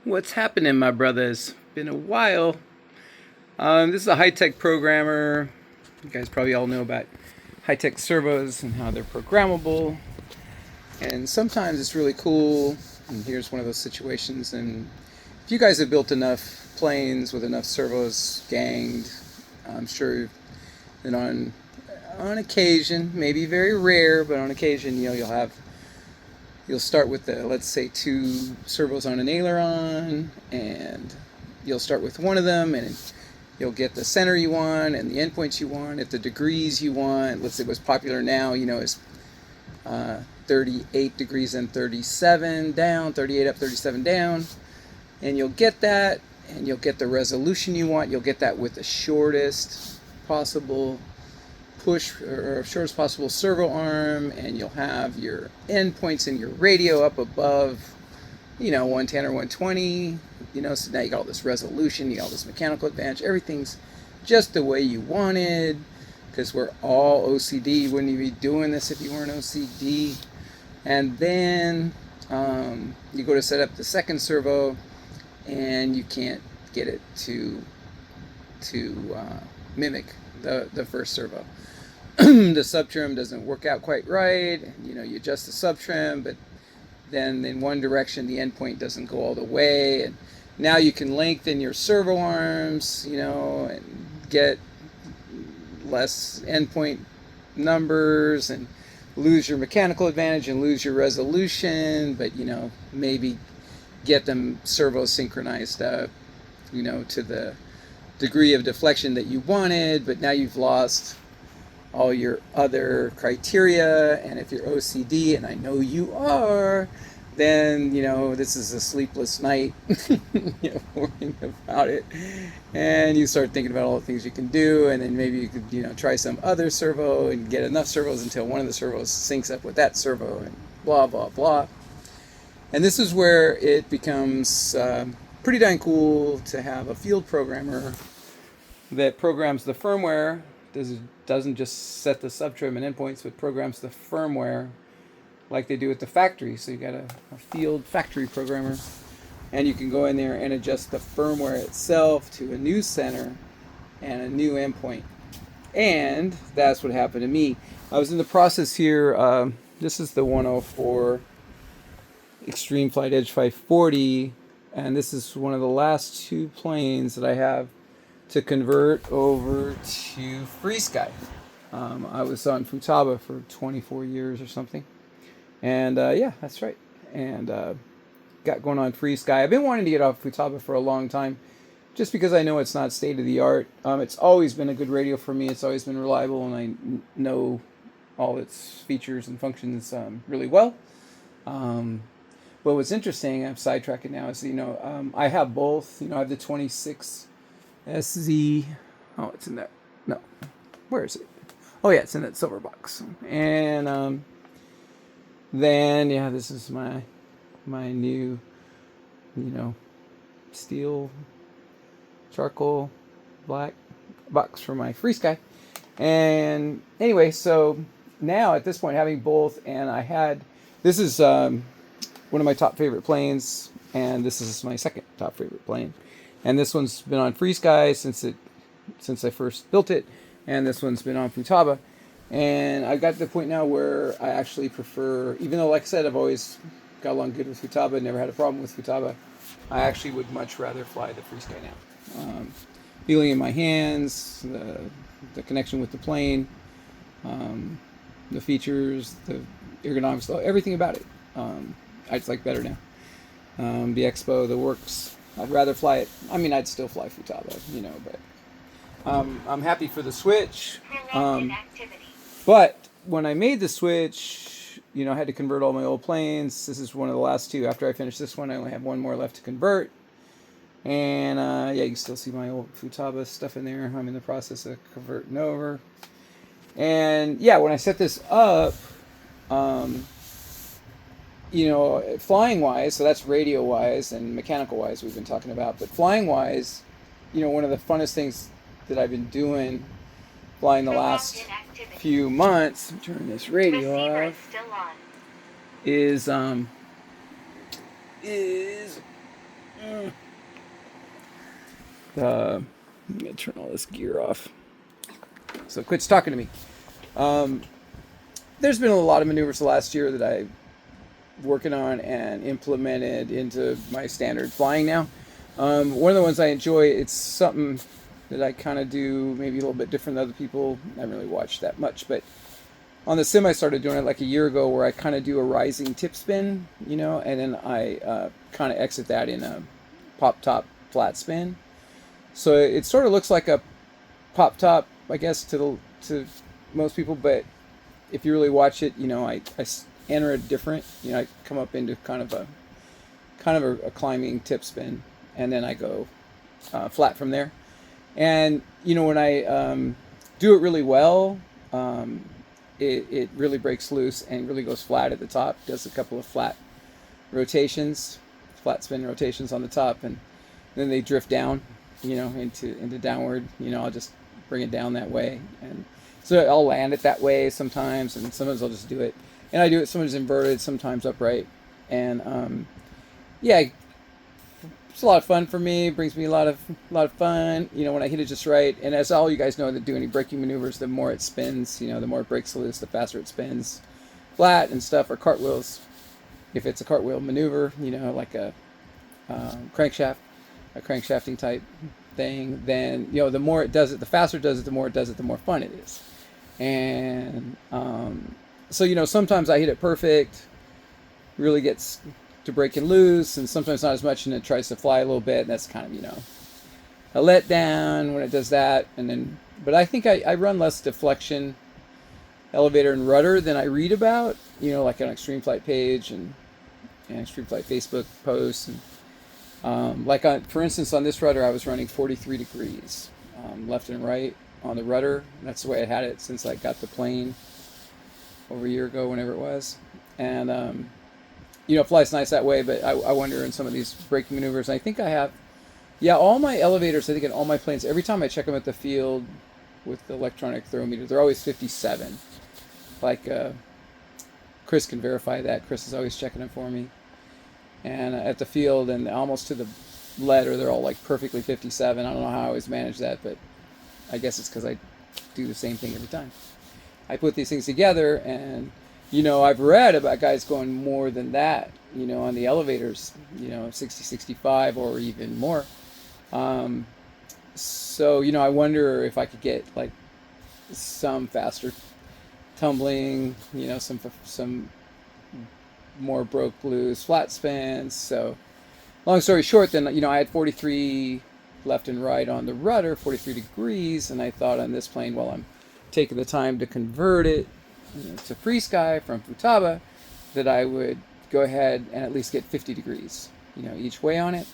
What's happening, my brothers? Been a while. This is a Hitec programmer. You guys probably all know about Hitec servos and how they're programmable. And sometimes it's really cool. And here's one of those situations. And if you guys have built enough planes with enough servos ganged, I'm sure that on occasion, maybe very rare, but on occasion, you'll start with let's say 2 servos on an aileron, and you'll start with one of them, and you'll get the center you want and the endpoints you want at the degrees you want. Let's say what's popular now, is 38 degrees and 37 down, 38 up, 37 down, and you'll get that, and you'll get the resolution you want. You'll get that with the shortest possible push or shortest possible servo arm, and you'll have your endpoints in your radio up above 110 or 120, so now you got all this resolution, you got all this mechanical advantage, everything's just the way you wanted, because we're all OCD. You wouldn't even be doing this if you weren't OCD. And then you go to set up the second servo, and you can't get it to mimic the first servo. The subtrim doesn't work out quite right. You adjust the subtrim, but then in one direction the endpoint doesn't go all the way, and now you can lengthen your servo arms, and get less endpoint numbers and lose your mechanical advantage and lose your resolution, but maybe get them servo synchronized up, to the degree of deflection that you wanted, but now you've lost all your other criteria. And if you're OCD, and I know you are, then this is a sleepless night worrying about it, and you start thinking about all the things you can do, and then maybe you could try some other servo and get enough servos until one of the servos syncs up with that servo, and blah blah blah. And this is where it becomes pretty dang cool to have a field programmer that programs the firmware. Doesn't just set the subtrim and endpoints, but programs the firmware like they do at the factory. So you got a field factory programmer, and you can go in there and adjust the firmware itself to a new center and a new endpoint. And that's what happened to me. I was in the process here. This is the 104 Extreme Flight Edge 540, and this is one of the last 2 planes that I have to convert over to FreeSky. I was on Futaba for 24 years or something, and yeah, that's right, and got going on FreeSky. I've been wanting to get off Futaba for a long time, just because I know it's not state of the art. It's always been a good radio for me. It's always been reliable, and I know all its features and functions really well. But what's interesting, I'm sidetracking now, is I have both. I have the 26 SZ. Oh, it's in that. No, where is it? Oh yeah, it's in that silver box. And then yeah, this is my new, steel charcoal black box for my FreeSky. And anyway, so now at this point, having both, and this is one of my top favorite planes, and this is my second top favorite plane. And this one's been on FreeSky since I first built it, and this one's been on Futaba. And I got to the point now where I actually prefer, even though, like I said, I've always got along good with Futaba, never had a problem with Futaba, I actually would much rather fly the FreeSky now. Feeling in my hands, the connection with the plane, the features, the ergonomics, everything about it, I just like better now. The Expo, the works. I'd rather fly it. I mean, I'd still fly Futaba, but I'm happy for the switch. But when I made the switch, I had to convert all my old planes. This is one of the last 2. After I finish this one, I only have 1 more left to convert. And yeah, you can still see my old Futaba stuff in there. I'm in the process of converting over. And yeah, when I set this up, flying wise, so that's radio wise and mechanical wise we've been talking about, but flying wise, one of the funnest things that I've been doing flying the last few months, turn this radio off, is I'm gonna turn all this gear off. So it quits talking to me. There's been a lot of maneuvers the last year that I'm working on and implemented into my standard flying now. One of the ones I enjoy, it's something that I kind of do maybe a little bit different than other people. I haven't really watched that much, but on the sim I started doing it like a year ago, where I kind of do a rising tip spin, and then I kind of exit that in a pop top flat spin. So it sort of looks like a pop top, I guess, to most people, but if you really watch it, I enter it different. I come up into kind of a climbing tip spin, and then I go flat from there. And when I do it really well, it really breaks loose and really goes flat at the top. Does a couple of flat spin rotations on the top, and then they drift down, into downward. I'll just bring it down that way, and so I'll land it that way sometimes, and sometimes I'll just do it. And I do it sometimes inverted, sometimes upright, and yeah, it's a lot of fun for me. It brings me a lot of fun, when I hit it just right. And as all you guys know that do any braking maneuvers, the more it spins, the more it breaks loose, the faster it spins. Flat and stuff, or cartwheels. If it's a cartwheel maneuver, like a crankshafting type thing, then the more it does it, the faster it does it, the more it does it, the more fun it is. And so sometimes I hit it perfect, really gets to breaking loose, and sometimes not as much, and it tries to fly a little bit, and that's kind of a letdown when it does that. And then, but I think I run less deflection, elevator, and rudder than I read about, like on Extreme Flight page and Extreme Flight Facebook posts, and for instance, on this rudder I was running 43 degrees left and right on the rudder. That's the way I had it since I got the plane over a year ago, whenever it was. And it flies nice that way, but I wonder in some of these braking maneuvers, I think I have, all my elevators, I think in all my planes, every time I check them at the field with the electronic throwometer, they're always 57. Chris can verify that. Chris is always checking them for me. And at the field, and almost to the letter, they're all like perfectly 57. I don't know how I always manage that, but I guess it's because I do the same thing every time. I put these things together, and I've read about guys going more than that, on the elevators, 60, 65, or even more. So, I wonder if I could get like some faster tumbling, some more broke loose flat spins. So long story short, then, I had 43 left and right on the rudder, 43 degrees, and I thought on this plane, well, I'm taking the time to convert it to free sky from Futaba, that I would go ahead and at least get 50 degrees, each way on it.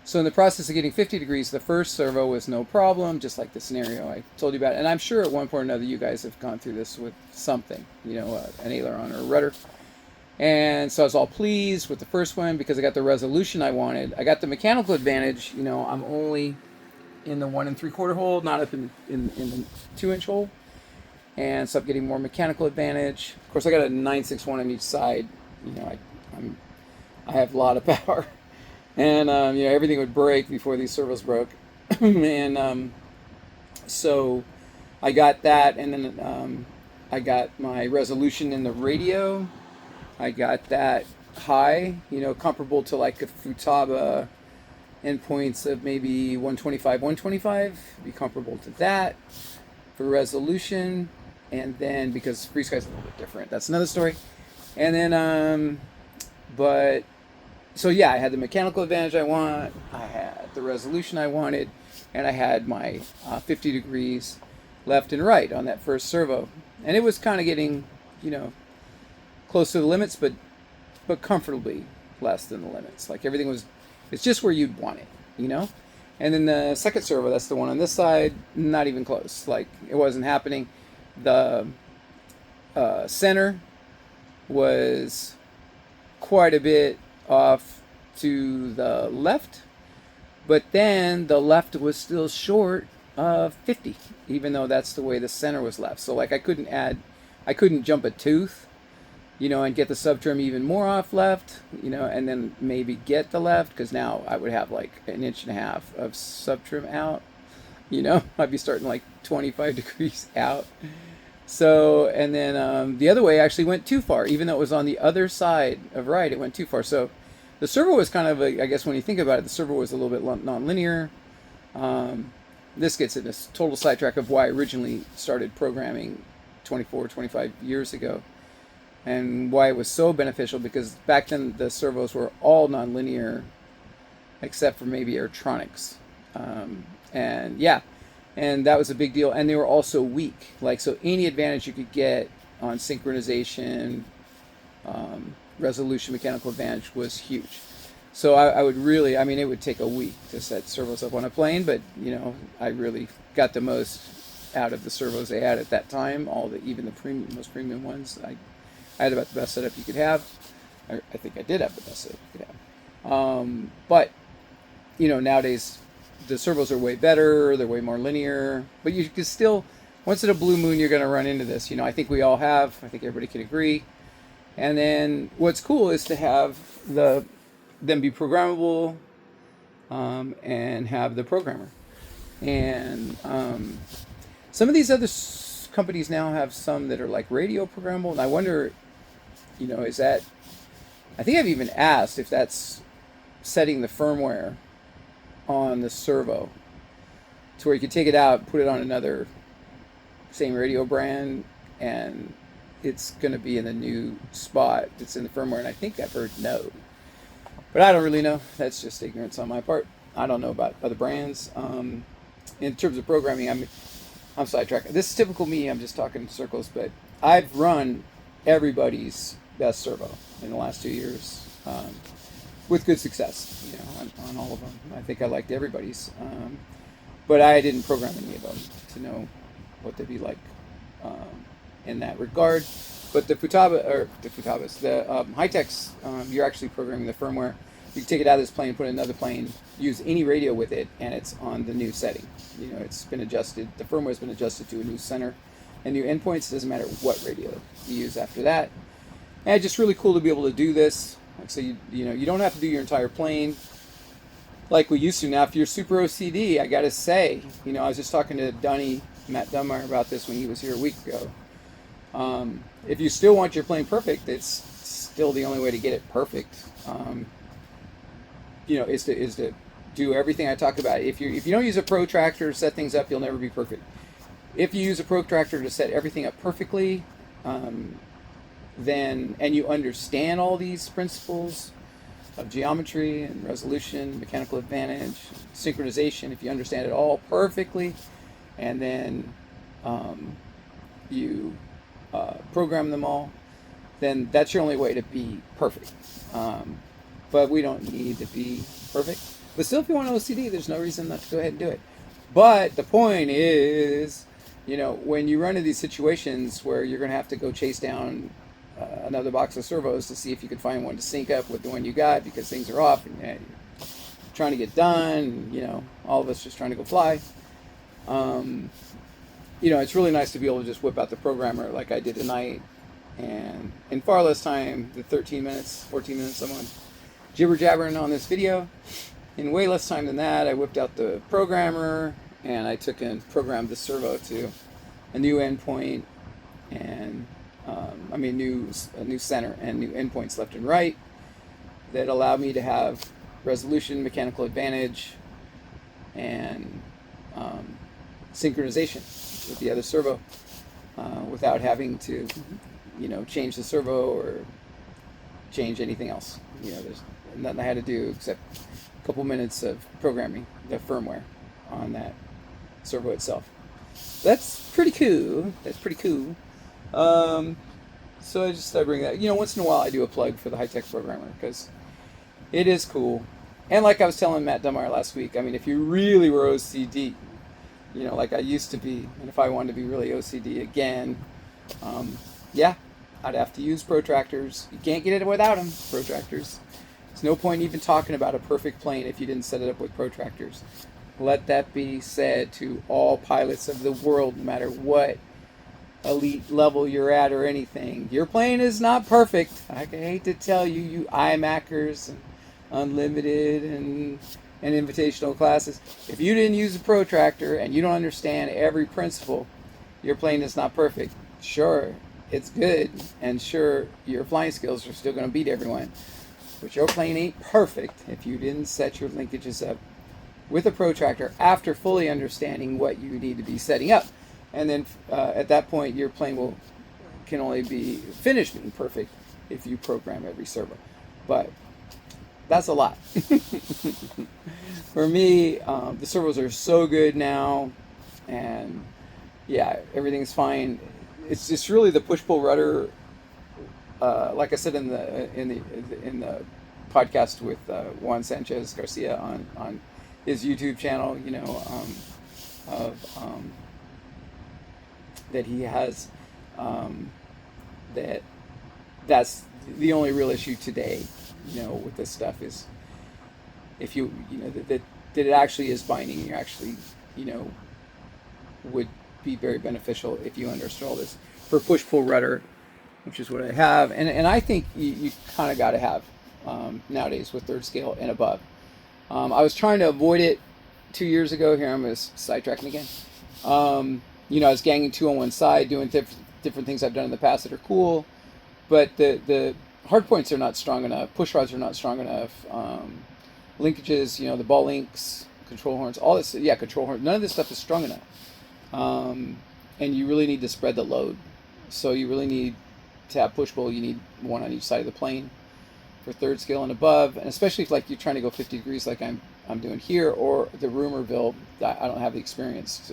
So in the process of getting 50 degrees, the first servo was no problem, just like the scenario I told you about. And I'm sure at one point or another you guys have gone through this with something, an aileron or a rudder. And so I was all pleased with the first one because I got the resolution I wanted. I got the mechanical advantage. I'm only in the 1 3/4 hole, not up in the 2-inch hole. And so I'm getting more mechanical advantage. Of course, I got a 961 on each side. I have a lot of power, and everything would break before these servos broke. And so I got that, and then I got my resolution in the radio. I got that high, comparable to like a Futaba endpoints of maybe 125, 125. Be comparable to that for resolution. And then, because free sky's a little bit different, that's another story. And then, so yeah, I had the mechanical advantage I want, I had the resolution I wanted, and I had my 50 degrees left and right on that first servo. And it was kind of getting, close to the limits, but comfortably less than the limits. Like everything was, it's just where you'd want it, And then the second servo, that's the one on this side, not even close. Like it wasn't happening. The center was quite a bit off to the left, but then the left was still short of 50, even though that's the way the center was left. So like I couldn't jump a tooth and get the subtrim even more off left, and then maybe get the left, because now I would have like 1.5 inches of subtrim out. I'd be starting like 25 degrees out. So, and then the other way actually went too far, even though it was on the other side of right, it went too far. So the servo was kind of, I guess when you think about it, the servo was a little bit non-linear. This gets into this total sidetrack of why I originally started programming 25 years ago, and why it was so beneficial, because back then the servos were all non-linear except for maybe Airtronics. And that was a big deal, and they were also weak. So any advantage you could get on synchronization, resolution, mechanical advantage was huge. So I would really, it would take a week to set servos up on a plane, but I really got the most out of the servos they had at that time. Even the most premium ones, I had about the best setup you could have. I think I did have the best setup you could have. But nowadays the servos are way better. They're way more linear, but you can still, once in a blue moon, you're going to run into this. I think we all have. I think everybody can agree. And then what's cool is to have them be programmable, and have the programmer. And some of these other companies now have some that are like radio programmable, and I wonder, is that? I think I've even asked if that's setting the firmware on the servo to where you could take it out, put it on another same radio brand, and it's going to be in the new spot that's in the firmware. And I think I've heard no, but I don't really know. That's just ignorance on my part. I don't know about other brands. In terms of programming, I'm sidetracked. This is typical me. I'm just talking in circles, but I've run everybody's best servo in the last 2 years, with good success, on all of them. I think I liked everybody's, but I didn't program any of them to know what they'd be like in that regard. But the Hitecs, you're actually programming the firmware. You can take it out of this plane, put it in another plane, use any radio with it, and it's on the new setting. It's been adjusted. The firmware's been adjusted to a new center and new endpoints. It doesn't matter what radio you use after that. And it's just really cool to be able to do this. So you don't have to do your entire plane like we used to. Now, if you're super OCD, I gotta say, I was just talking to Matt Dunbar about this when he was here a week ago. If you still want your plane perfect, it's still the only way to get it perfect. Is to do everything I talked about. If you don't use a protractor to set things up, you'll never be perfect. If you use a protractor to set everything up perfectly, and you understand all these principles of geometry and resolution, mechanical advantage, synchronization, if you understand it all perfectly, and then you program them all, then that's your only way to be perfect. But we don't need to be perfect. But still, if you want OCD, there's no reason not to go ahead and do it. But the point is, when you run into these situations where you're going to have to go chase down another box of servos to see if you can find one to sync up with the one you got because things are off, and you're trying to get done, all of us just trying to go fly. It's really nice to be able to just whip out the programmer like I did tonight, and in far less time, the 14 minutes I'm on jibber jabbering on this video. In way less time than that, I whipped out the programmer, and I took and programmed the servo to a new endpoint, and a new center and new endpoints left and right that allowed me to have resolution, mechanical advantage, and synchronization with the other servo without having to, change the servo or change anything else. There's nothing I had to do except a couple minutes of programming the firmware on that servo itself. That's pretty cool. So I bring that. Once in a while I do a plug for the Hitec programmer because it is cool. And like I was telling Matt Dunbar last week, if you really were OCD, like I used to be, and if I wanted to be really OCD again, I'd have to use protractors. You can't get it without them, protractors. There's no point even talking about a perfect plane if you didn't set it up with protractors. Let that be said to all pilots of the world, no matter what elite level you're at or anything. Your plane is not perfect. I hate to tell you, you iMackers and unlimited and invitational classes. If you didn't use a protractor and you don't understand every principle, your plane is not perfect. Sure, it's good, and sure, your flying skills are still going to beat everyone. But your plane ain't perfect if you didn't set your linkages up with a protractor after fully understanding what you need to be setting up. And then at that point, your plane can only be finished being perfect if you program every servo. But that's a lot. For me, the servos are so good now, and yeah, everything's fine. It's just really the push-pull rudder. Like I said in the podcast with Juan Sanchez Garcia on his YouTube channel, that he has, that's the only real issue today, with this stuff is if that it actually is binding. You actually, would be very beneficial if you understood all this for push-pull rudder, which is what I have, and I think you kind of got to have nowadays with third scale and above. I was trying to avoid it 2 years ago. Here I'm just sidetracking again. I was ganging two on one side, doing different things I've done in the past that are cool, but the hard points are not strong enough. Push rods are not strong enough. Linkages, the ball links, control horns, all this. Yeah, control horns. None of this stuff is strong enough. And you really need to spread the load. So you really need to have push-pull. You need one on each side of the plane for third scale and above, and especially if you're trying to go 50 degrees like I'm doing here, or the Rumorville. I don't have the experience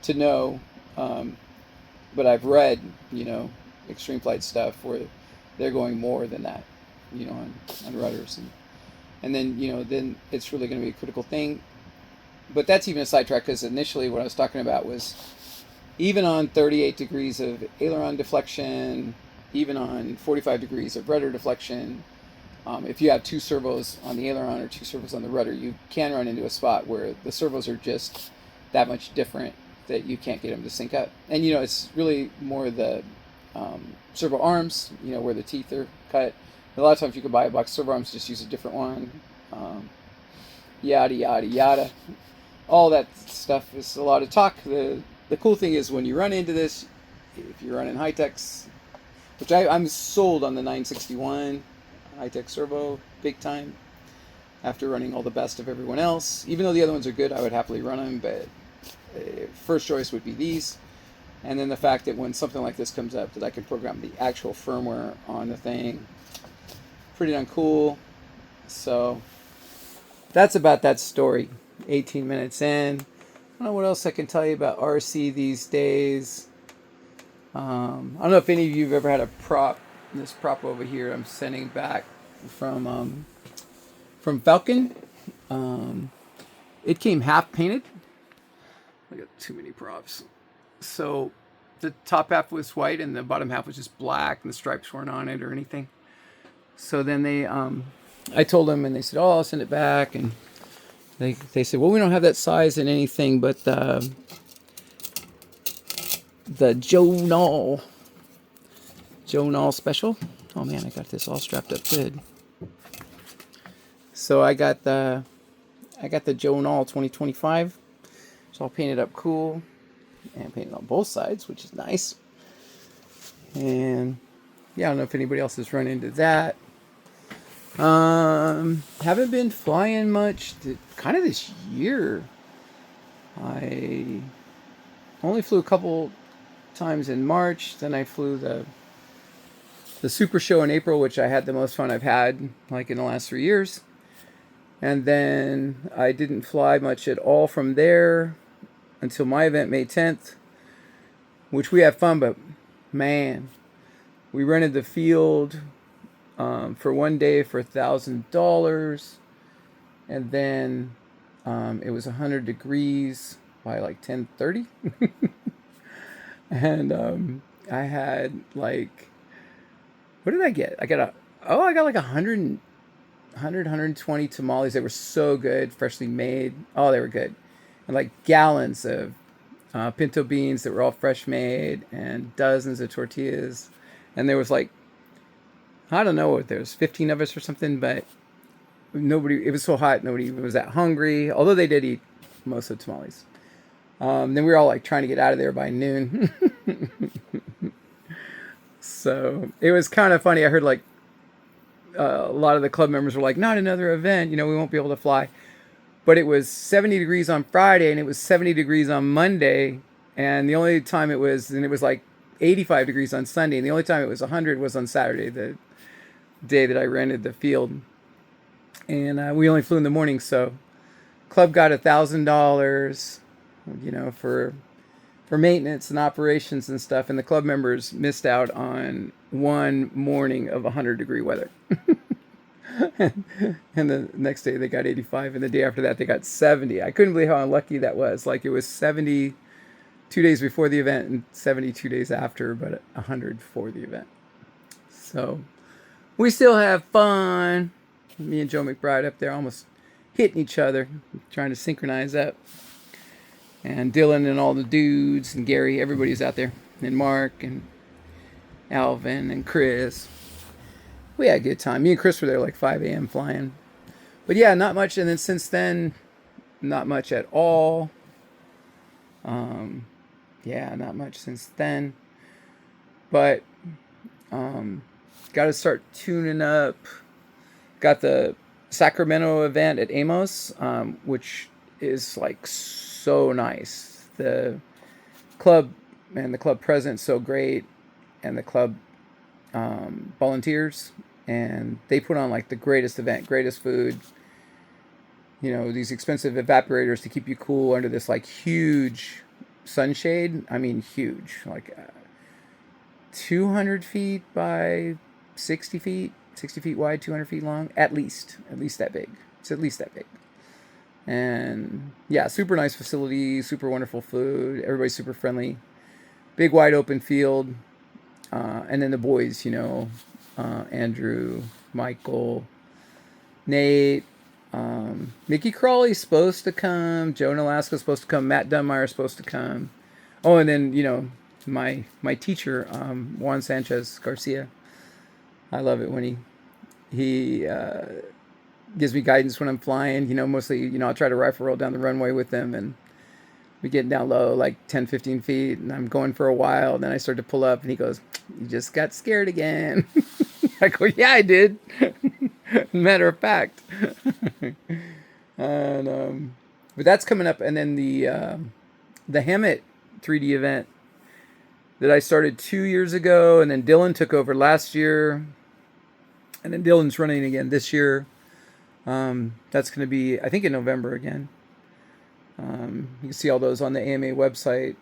to know, but I've read extreme flight stuff where they're going more than that, on rudders, and then then it's really going to be a critical thing. But that's even a sidetrack, because initially what I was talking about was even on 38 degrees of aileron deflection, even on 45 degrees of rudder deflection, if you have two servos on the aileron or two servos on the rudder, you can run into a spot where the servos are just that much different that you can't get them to sync up. And it's really more the servo arms, where the teeth are cut. A lot of times you can buy a box of servo arms, just use a different one. Yada yada yada. All that stuff is a lot of talk. The cool thing is when you run into this, if you're running Hitecs, which I'm sold on the 961 Hitec servo big time after running all the best of everyone else. Even though the other ones are good, I would happily run them, but first choice would be these. And then the fact that when something like this comes up, that I can program the actual firmware on the thing, pretty darn cool. So that's about that story. 18 minutes in. I don't know what else I can tell you about RC these days. I don't know if any of you have ever had a prop. This prop over here I'm sending back from Falcon. It came half painted. I got too many props. So the top half was white and the bottom half was just black, and the stripes weren't on it or anything. So then I told them, and they said, "Oh, I'll send it back." And they said, "Well, we don't have that size in anything but the Joe Knoll special." Oh man, I got this all strapped up good. So I got the Joe Knoll 2025. It's all painted up cool and painted on both sides, which is nice. And yeah, I don't know if anybody else has run into that. Haven't been flying much kind of this year. I only flew a couple times in March. Then I flew the Super Show in April, which I had the most fun I've had in the last 3 years. And then I didn't fly much at all from there until my event, May 10th, which we had fun, but man, we rented the field for one day for $1,000, and then it was 100 degrees by 10:30, and I had what did I get? I got 120 tamales. They were so good, freshly made. Oh, they were good, and gallons of pinto beans that were all fresh made, and dozens of tortillas. And there was like, I don't know what there was, 15 of us or something, but nobody, it was so hot, nobody was that hungry, although they did eat most of the tamales. Then we were all like trying to get out of there by noon. So it was kind of funny. I heard like a lot of the club members were like, not another event, we won't be able to fly. But it was 70 degrees on Friday, and it was 70 degrees on Monday. And the only time it was like 85 degrees on Sunday. And the only time it was 100 was on Saturday, the day that I rented the field. And we only flew in the morning. So club got $1,000, for maintenance and operations and stuff. And the club members missed out on one morning of 100-degree weather. And the next day they got 85, and the day after that they got 70. I couldn't believe how unlucky that was. Like, it was 70 2 days before the event and 72 days after, but 100 for the event. So we still have fun. Me and Joe McBride up there almost hitting each other, trying to synchronize up. And Dylan and all the dudes and Gary, everybody's out there. And Mark and Alvin and Chris. We had a good time. Me and Chris were there like 5 a.m. flying. But yeah, not much. And then since then, not much at all. Yeah, not much since then. But got to start tuning up. Got the Sacramento event at Amos, which is like so nice. The club and the club president's so great, and the club volunteers, and they put on like the greatest event, greatest food. These expensive evaporators to keep you cool under this like huge sunshade. I mean, huge, like 200 feet by 60 feet, 60 feet wide, 200 feet long, at least that big. It's at least that big. And yeah, super nice facility, super wonderful food. Everybody's super friendly. Big wide open field. And then the boys, Andrew, Michael, Nate, Mickey Crawley's supposed to come. Joe Nolasco's supposed to come. Matt Dunmire's supposed to come. Oh, and then, my teacher, Juan Sanchez Garcia. I love it when he gives me guidance when I'm flying. Mostly, I'll try to rifle roll down the runway with them, and we get down low, like 10, 15 feet, and I'm going for a while. And then I start to pull up, and he goes, "You just got scared again." I go, "Yeah, I did." Matter of fact. And but that's coming up, and then the Hammett 3D event that I started 2 years ago, and then Dylan took over last year, and then Dylan's running again this year. That's going to be, I think, in November again. You can see all those on the AMA website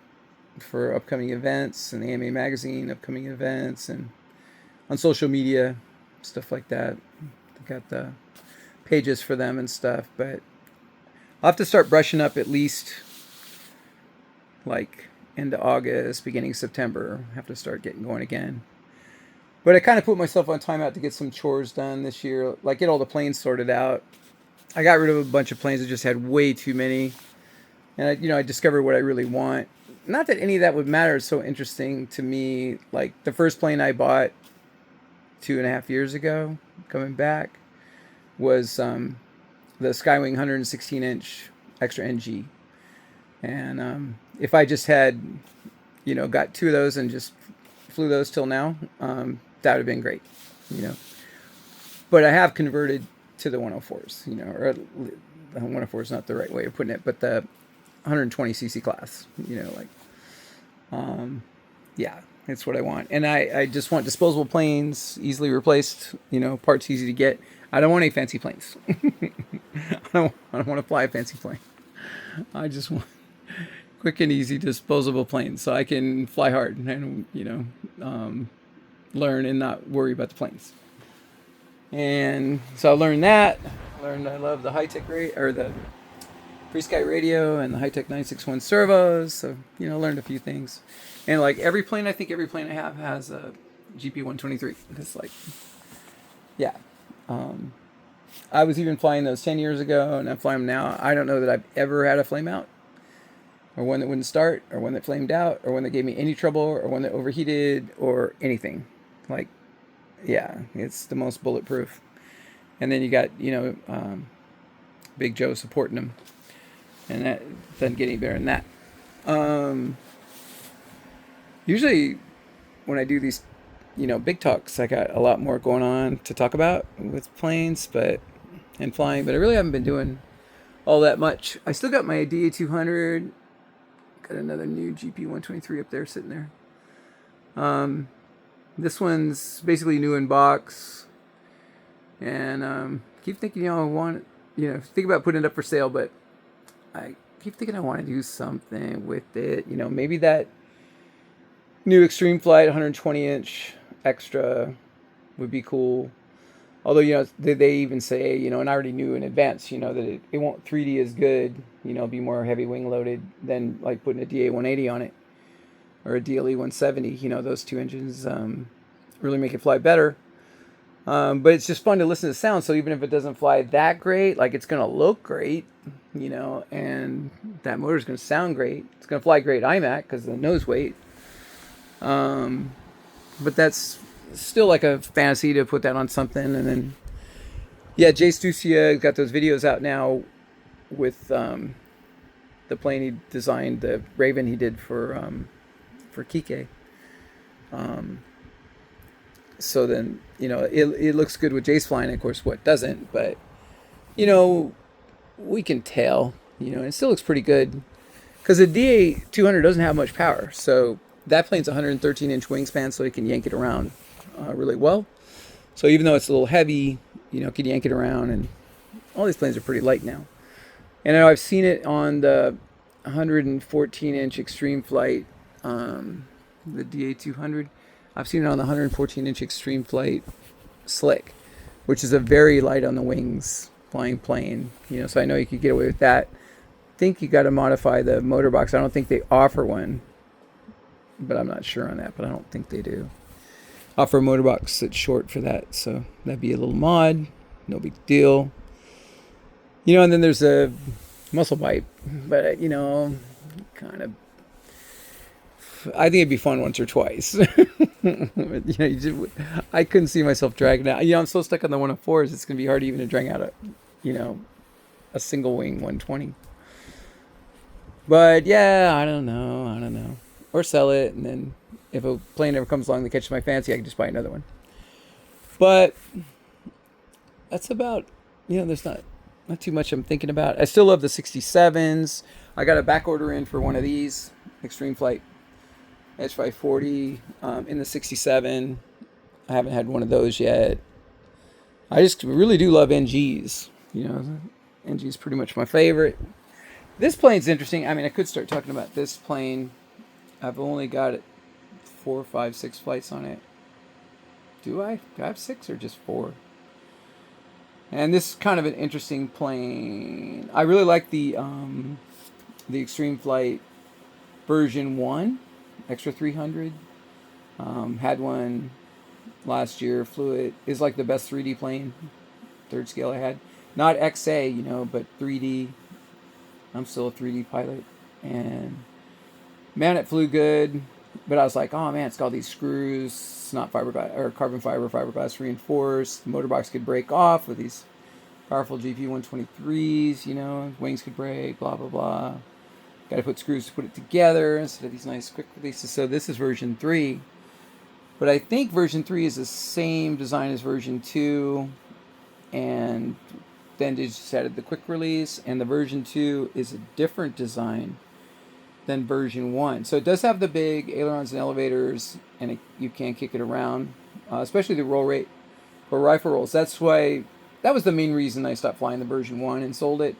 for upcoming events, and the AMA magazine upcoming events, and on social media, stuff like that. I got the pages for them and stuff, but I'll have to start brushing up at least like into August, beginning of September. I have to start getting going again. But I kind of put myself on timeout to get some chores done this year, like get all the planes sorted out. I got rid of a bunch of planes that just had way too many. And I discovered what I really want. Not that any of that would matter. It's so interesting to me. Like the first plane I bought 2.5 years ago, coming back, was the Skywing 116-inch extra NG. And if I just had, got 2 of those and just flew those till now, that would have been great, But I have converted to the 104s, or the 104 is not the right way of putting it, but the 120cc class, yeah, that's what I want. And I just want disposable planes, easily replaced, parts easy to get. I don't want any fancy planes. I don't want to fly a fancy plane. I just want quick and easy disposable planes so I can fly hard and, learn and not worry about the planes. And so I learned that. I love the Hitec or the Free Sky radio and the Hitec 961 servos. So, learned a few things. And like every plane I have has a GP123. It's like, yeah. I was even flying those 10 years ago, and I'm flying them now. I don't know that I've ever had a flame out. or one that wouldn't start, or one that flamed out, or one that gave me any trouble, or one that overheated, or anything. Like, yeah, it's the most bulletproof. And then you got, Big Joe supporting him, and that doesn't get any better than that. Usually, when I do these, big talks, I got a lot more going on to talk about with planes, and flying, but I really haven't been doing all that much. I still got my DA200. Got another new GP123 up there sitting there. This one's basically new in box, and keep thinking, I want, think about putting it up for sale, but I keep thinking I want to do something with it. Maybe that new Extreme Flight 120-inch extra would be cool. Although, they even say, and I already knew in advance, that it won't 3D as good, be more heavy wing loaded than like putting a DA180 on it or a DLE 170. Those two engines really make it fly better. But it's just fun to listen to sound. So even if it doesn't fly that great, like it's going to look great, and that motor's going to sound great. It's going to fly great IMAC because of the nose weight. But that's still like a fantasy to put that on something. And then, yeah, Jay Stucia got those videos out now with the plane he designed, the Raven he did for Kike. So then, it looks good with Jay's flying, of course, what doesn't, but, we can tell, it still looks pretty good because the DA200 doesn't have much power. So that plane's 113-inch wingspan, so it can yank it around really well. So even though it's a little heavy, it can yank it around, and all these planes are pretty light now. And I know I've seen it on the 114-inch Extreme Flight, the DA200. I've seen it on the 114-inch Extreme Flight Slick, which is a very light on the wings flying plane. So I know you could get away with that. I think you got to modify the motor box. I don't think they offer one, but I'm not sure on that. But I don't think they do offer a motor box that's short for that. So that'd be a little mod. No big deal. And then there's a muscle pipe, but kind of. I think it'd be fun once or twice. I couldn't see myself dragging out. I'm so stuck on the 104s. It's gonna be hard even to drag out a single wing 120. But yeah, I don't know. Or sell it, and then if a plane ever comes along that catches my fancy, I can just buy another one. But that's about. There's not too much I'm thinking about. I still love the 67s. I got a back order in for one of these Extreme Flight H540 in the 67. I haven't had one of those yet. I just really do love NGs. NG is pretty much my favorite. This plane's interesting. I mean, I could start talking about this plane. I've only got 4, 5, 6 flights on it. Do I? Do I have 6 or just 4? And this is kind of an interesting plane. I really like the Extreme Flight version 1. Extra 300. Had one last year. Flew it. Is like the best 3D plane. Third scale I had. Not XA, but 3D. I'm still a 3D pilot. And man, it flew good. But I was like, oh man, it's got all these screws. It's not fiberglass or carbon fiberglass reinforced. The motor box could break off with these powerful GP123s. Wings could break. Blah blah blah. Got to put screws to put it together instead of these nice quick releases. So this is version 3. But I think version 3 is the same design as version 2. And then they just added the quick release. And the version 2 is a different design than version 1. So it does have the big ailerons and elevators. And you can kick it around. Especially the roll rate for rifle rolls. That's why, that was the main reason I stopped flying the version 1 and sold it.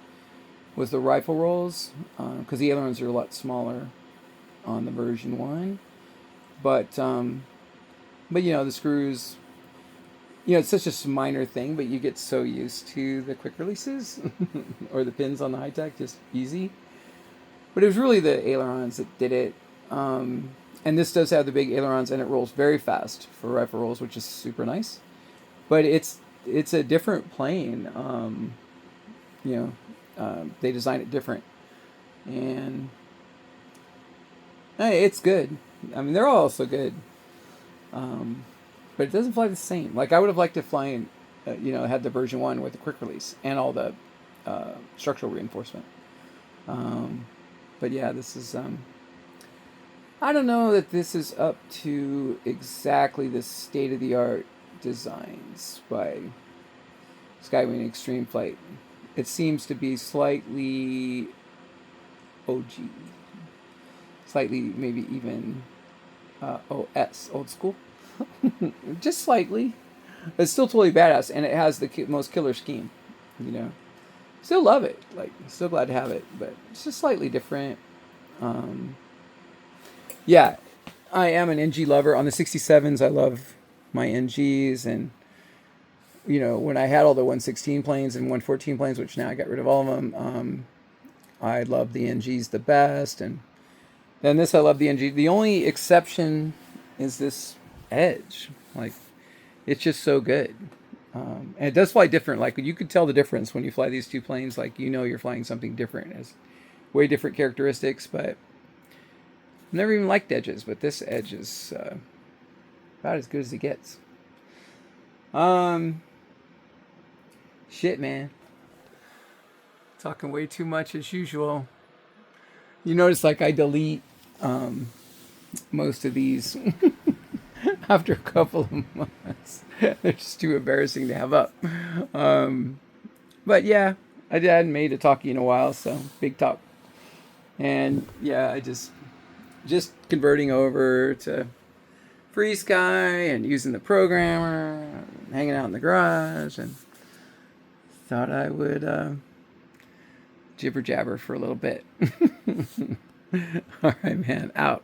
Was the rifle rolls, because the ailerons are a lot smaller on the version 1. But the screws, it's such a minor thing, but you get so used to the quick releases or the pins on the Hitec, just easy. But it was really the ailerons that did it. And this does have the big ailerons, and it rolls very fast for rifle rolls, which is super nice. But it's a different plane. They designed it different, and Hey, it's good. I mean, they're all also good. Um, but it doesn't fly the same. Like I would have liked to fly in, had the version 1 with the quick release and all the structural reinforcement. Um, but yeah, this is. I don't know that this is up to exactly the state of the art designs by Skywing Extreme Flight. It seems to be slightly OG, slightly maybe even OS, old school, just slightly. But it's still totally badass, and it has the most killer scheme. You know, still love it. Like, still glad to have it, but it's just slightly different. Um, yeah, I am an NG lover. On the 67s, I love my NGs, and when I had all the 116 planes and 114 planes, which now I got rid of all of them, I love the NGs the best, and then this I love the NG. The only exception is this edge. Like, it's just so good. And it does fly different. Like, you could tell the difference when you fly these two planes. Like, you're flying something different. It has way different characteristics, but I've never even liked edges, but this edge is about as good as it gets. Shit, man. Talking way too much as usual. You notice, like, I delete most of these after a couple of months. They're just too embarrassing to have up. But yeah, I hadn't made a talkie in a while, so big talk. And yeah, I just converting over to Free Sky and using the programmer, hanging out in the garage, and thought I would jibber jabber for a little bit. All right, man, out.